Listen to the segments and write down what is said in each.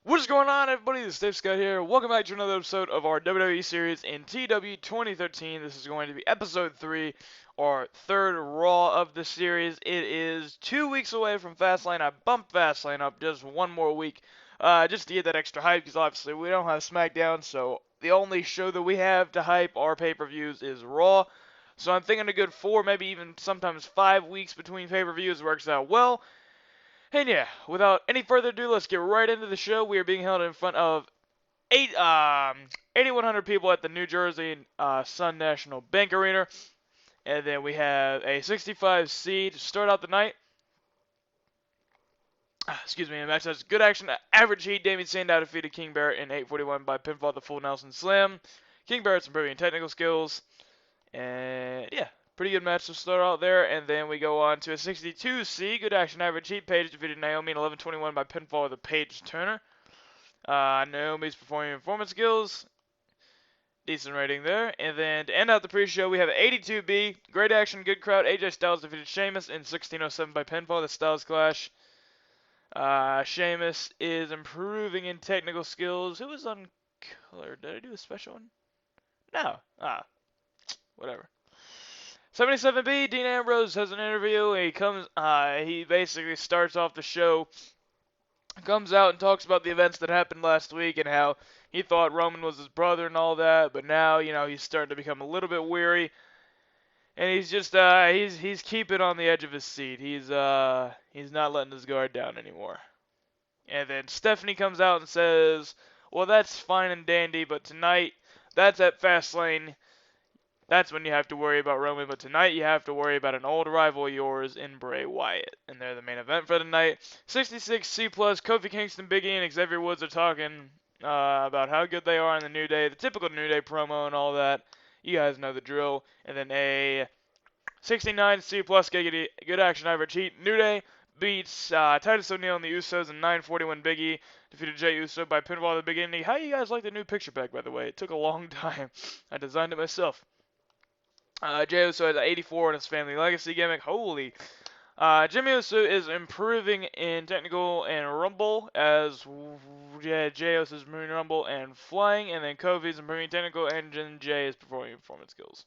What is going on, everybody? This is Dave Scott here. Welcome back to another episode of our WWE series in TEW 2013. This is going to be episode 3, our third Raw of the series. It is 2 weeks away from Fastlane. I bumped Fastlane up just one more week just to get that extra hype because obviously we don't have SmackDown, so the only show that we have to hype our pay-per-views is Raw. So I'm thinking a good 4, maybe even sometimes 5 weeks between pay-per-views works out well. And yeah, without any further ado, let's get right into the show. We are being held in front of 8,100 people at the New Jersey Sun National Bank Arena. And then we have a 65C to start out the night. Excuse me, a match that's good action. Average heat, Damien Sandow defeated King Barrett in 8:41 by pinfall at the full Nelson Slam. King Barrett's improving technical skills. And yeah, pretty good match to start out there. And then we go on to a 62C. Good action, average heat. Paige defeated Naomi in 11:21 by pinfall with a Paige Turner. Naomi's performance skills. Decent rating there. And then to end out the pre-show, we have 82B. Great action, good crowd. AJ Styles defeated Sheamus in 16:07 by pinfall. The Styles Clash. Sheamus is improving in technical skills. Who was on color? Did I do a special one? No. Whatever. 77B, Dean Ambrose has an interview. He basically starts off the show, comes out and talks about the events that happened last week and how he thought Roman was his brother and all that, but now, he's starting to become a little bit weary. And he's just, he's keeping on the edge of his seat. He's not letting his guard down anymore. And then Stephanie comes out and says, well, that's fine and dandy, but tonight, that's at Fastlane. That's when you have to worry about Roman, but tonight you have to worry about an old rival of yours in Bray Wyatt. And they're the main event for the night. 66C+, Kofi Kingston, Big E, and Xavier Woods are talking about how good they are in the New Day, the typical New Day promo and all that. You guys know the drill. And then a 69C+, good action, average heat. New Day beats Titus O'Neil and the Usos in 9:41. Big E defeated Jey Uso by pinfall at the beginning. How you guys like the new picture pack, by the way? It took a long time. I designed it myself. Jey Uso has 84 in his family legacy gimmick. Holy. Jimmy Uso is improving in technical and rumble as Jey Uso is improving rumble and flying, and then Kofi's improving technical, and Jey is performing performance skills.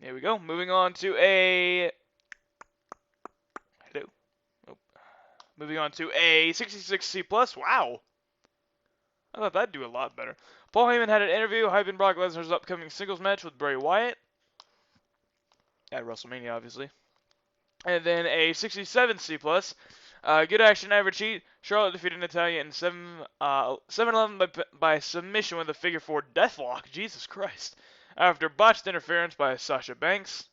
Here we go. Moving on to a... Hello. Oh. Moving on to a 66C+. Wow. I thought that'd do a lot better. Paul Heyman had an interview hyping Brock Lesnar's upcoming singles match with Bray Wyatt. At WrestleMania, obviously. And then a 67C+. Good action, average heat. Charlotte defeated Natalya in 7-11 by submission with a figure 4 deathlock. Jesus Christ. After botched interference by Sasha Banks.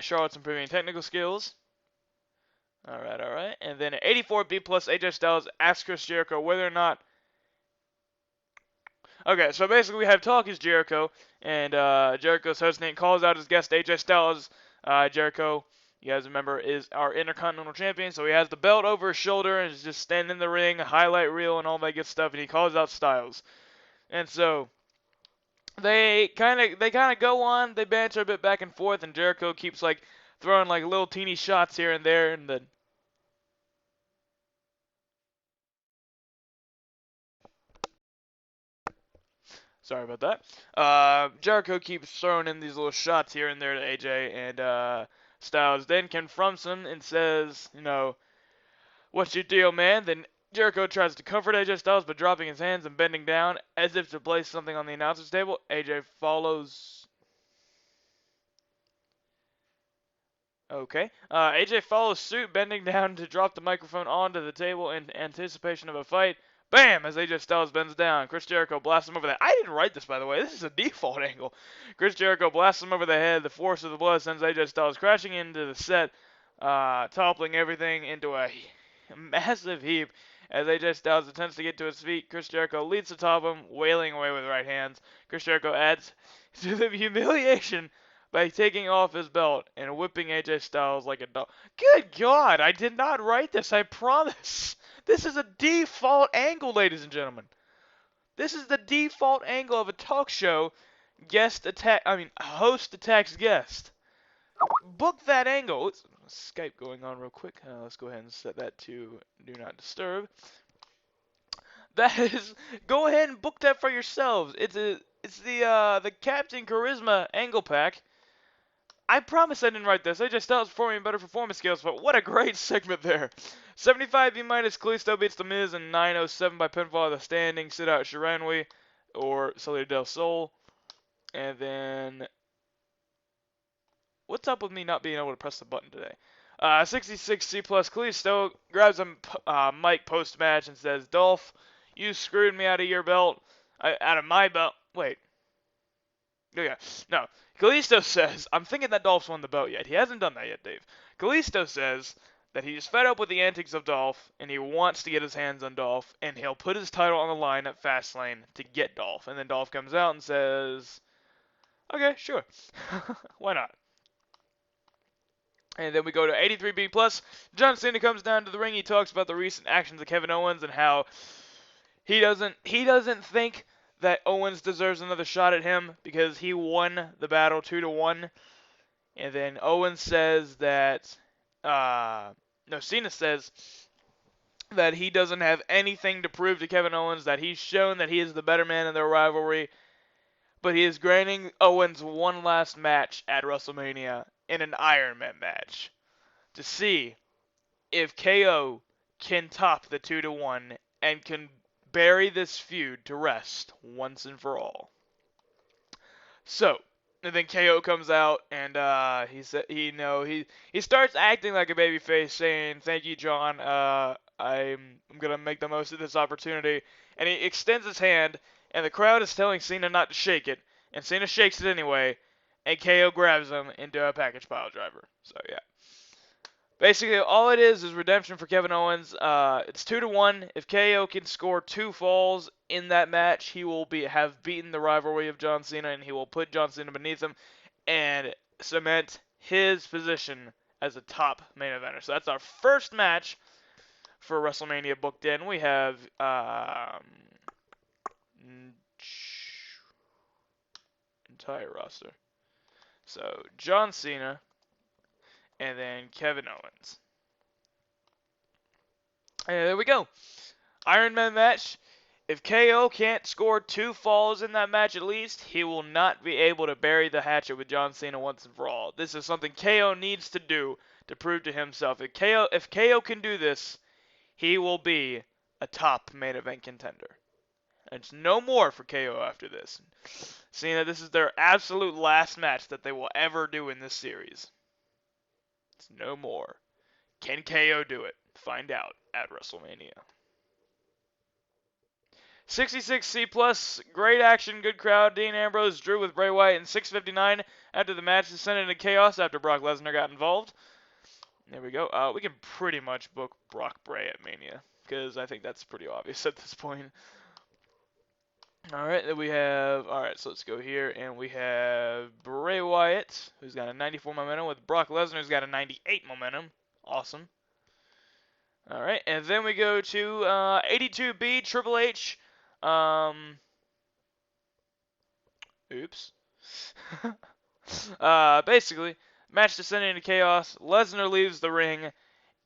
Charlotte's improving technical skills. Alright. And then an 84B+, AJ Styles asks Chris Jericho whether or not... Okay, so basically we have Talk is Jericho, and Jericho's host Nate calls out his guest AJ Styles. Jericho, you guys remember, is our Intercontinental Champion, so he has the belt over his shoulder and is just standing in the ring, a highlight reel and all that good stuff, and he calls out Styles. And so they kind of go on, they banter a bit back and forth, and Jericho keeps like throwing like little teeny shots here and there, and then sorry about that. Jericho keeps throwing in these little shots here and there to AJ, and Styles then confronts him and says, what's your deal, man? Then Jericho tries to comfort AJ Styles by dropping his hands and bending down as if to place something on the announcer's table. AJ follows. Okay. AJ follows suit, bending down to drop the microphone onto the table in anticipation of a fight. Bam! As AJ Styles bends down, Chris Jericho blasts him over the head. I didn't write this, by the way. This is a default angle. Chris Jericho blasts him over the head. The force of the blood sends AJ Styles crashing into the set, toppling everything into a massive heap. As AJ Styles attempts to get to his feet, Chris Jericho leads to top him, wailing away with right hands. Chris Jericho adds to the humiliation by taking off his belt and whipping AJ Styles like a dog. Good God, I did not write this, I promise. This is a default angle, ladies and gentlemen. This is the default angle of a talk show. Host attacks guest. Book that angle. Skype going on real quick. Let's go ahead and set that to do not disturb. That is, go ahead and book that for yourselves. It's the Captain Charisma angle pack. I promise I didn't write this. I just thought it was performing better performance skills, but what a great segment there. 75 B minus Kalisto beats The Miz in 907 by pinfall of the standing sit out Shiranui or Salida del Sol. And then what's up with me not being able to press the button today? 66 C plus Kalisto grabs a mic post match and says, "Dolph, you screwed me out of your belt, out of my belt." Wait. Yeah, no. Kalisto says, I'm thinking that Dolph's won the belt yet. He hasn't done that yet, Dave. Kalisto says that he's fed up with the antics of Dolph, and he wants to get his hands on Dolph, and he'll put his title on the line at Fastlane to get Dolph. And then Dolph comes out and says, okay, sure. Why not? And then we go to 83B+. John Cena comes down to the ring. He talks about the recent actions of Kevin Owens and how he doesn't think that Owens deserves another shot at him because he won the battle 2-1. And then Owens says that, Cena says that he doesn't have anything to prove to Kevin Owens, that he's shown that he is the better man in their rivalry, but he is granting Owens one last match at WrestleMania in an Iron Man match to see if KO can top the 2-1 and can bury this feud to rest once and for all. So, and then KO comes out and he starts acting like a babyface, saying, "Thank you, John. I'm gonna make the most of this opportunity." And he extends his hand, and the crowd is telling Cena not to shake it, and Cena shakes it anyway, and KO grabs him into a package pile driver. So yeah. Basically, all it is redemption for Kevin Owens. It's 2-1. If KO can score 2 falls in that match, he will have beaten the rivalry of John Cena, and he will put John Cena beneath him and cement his position as a top main eventer. So that's our first match for WrestleMania booked in. We have entire roster. So John Cena. And then Kevin Owens. And there we go. Iron Man match. If KO can't score 2 falls in that match at least, he will not be able to bury the hatchet with John Cena once and for all. This is something KO needs to do to prove to himself. If KO can do this, he will be a top main event contender. And it's no more for KO after this. Seeing that this is their absolute last match that they will ever do in this series. It's no more. Can KO do it? Find out at WrestleMania. 66C plus, great action, good crowd. Dean Ambrose drew with Bray Wyatt in 6:59 after the match descended into chaos after Brock Lesnar got involved. There we go. We can pretty much book Brock Bray at Mania because I think that's pretty obvious at this point. Alright, then we have, so let's go here, and we have Bray Wyatt, who's got a 94 momentum, with Brock Lesnar, who's got a 98 momentum. Awesome. Alright, and then we go to 82B, Triple H. Oops. Basically, match descending into chaos, Lesnar leaves the ring,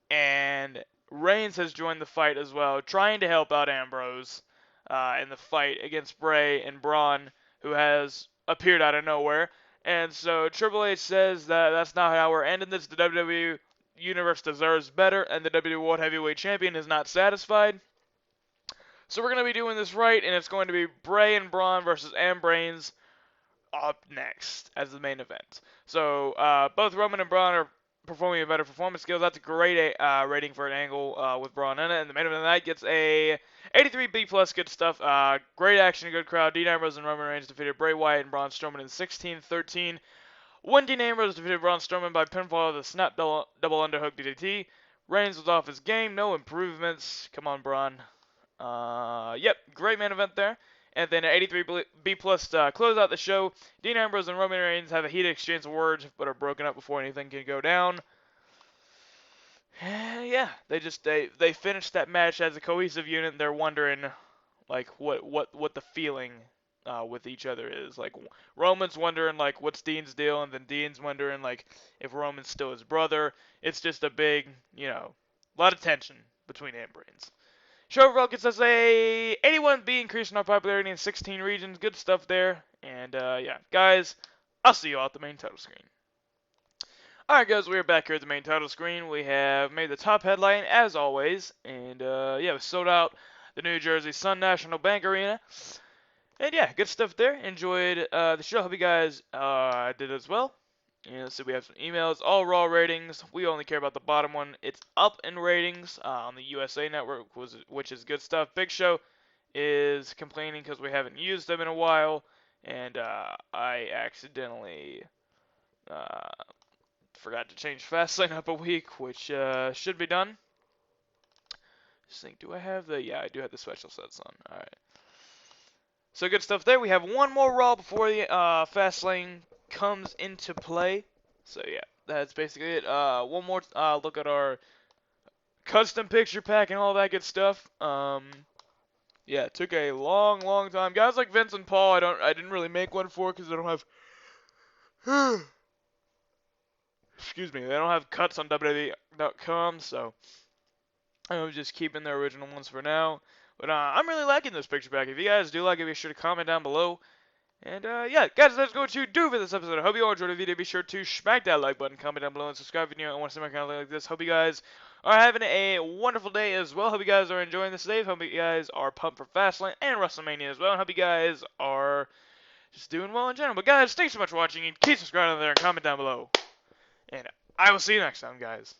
and Reigns has joined the fight as well, trying to help out Ambrose. In the fight against Bray and Braun, who has appeared out of nowhere. And so Triple H says that that's not how we're ending this. The WWE Universe deserves better, and the WWE World Heavyweight Champion is not satisfied. So we're going to be doing this right, and it's going to be Bray and Braun versus Reigns up next as the main event. So both Roman and Braun are performing a better performance skills. That's a great rating for an angle with Braun in it. And the main event of the night gets a 83B plus, good stuff. Great action, good crowd. Dean Ambrose and Roman Reigns defeated Bray Wyatt and Braun Strowman in 16-13. When Dean Ambrose defeated Braun Strowman by pinfall of the snap double underhook DDT. Reigns was off his game, no improvements. Come on, Braun. Yep, great main event there. And then at 83B plus to close out the show, Dean Ambrose and Roman Reigns have a heated exchange of words, but are broken up before anything can go down. Yeah, they finished that match as a cohesive unit. And they're wondering, like, what the feeling with each other is. Like Roman's wondering like what's Dean's deal, and then Dean's wondering like if Roman's still his brother. It's just a big, lot of tension between Ambrains. Show overall gets us a 81B increase in our popularity in 16 regions. Good stuff there. And yeah, guys, I'll see you all at the main title screen. Alright guys, we're back here at the main title screen. We have made the top headline as always. And yeah, we sold out the New Jersey Sun National Bank Arena. And yeah, good stuff there. Enjoyed the show. Hope you guys did as well. And let's see, we have some emails. All Raw ratings. We only care about the bottom one. It's up in ratings on the USA Network, which is good stuff. Big Show is complaining because we haven't used them in a while. And I accidentally forgot to change Fastlane up a week, which should be done. Just think, do I have the... Yeah, I do have the special sets on. Alright. So good stuff there. We have one more Raw before the Fastlane comes into play. So yeah, that's basically it. One more look at our custom picture pack and all that good stuff. Yeah, it took a long time. Guys like Vince and Paul, I didn't really make one for because I don't have excuse me, they don't have cuts on WWE.com, so I'm just keeping the original ones for now. But I'm really liking this picture pack. If you guys do like it, be sure to comment down below. And yeah, guys, that's going to do for this episode. I hope you all enjoyed the video. Be sure to smack that like button, comment down below, and subscribe if you want to see my content like this. Hope you guys are having a wonderful day as well. Hope you guys are enjoying this day. Hope you guys are pumped for Fastlane and WrestleMania as well. And hope you guys are just doing well in general. But guys, thanks so much for watching, and keep subscribing there and comment down below. And I will see you next time, guys.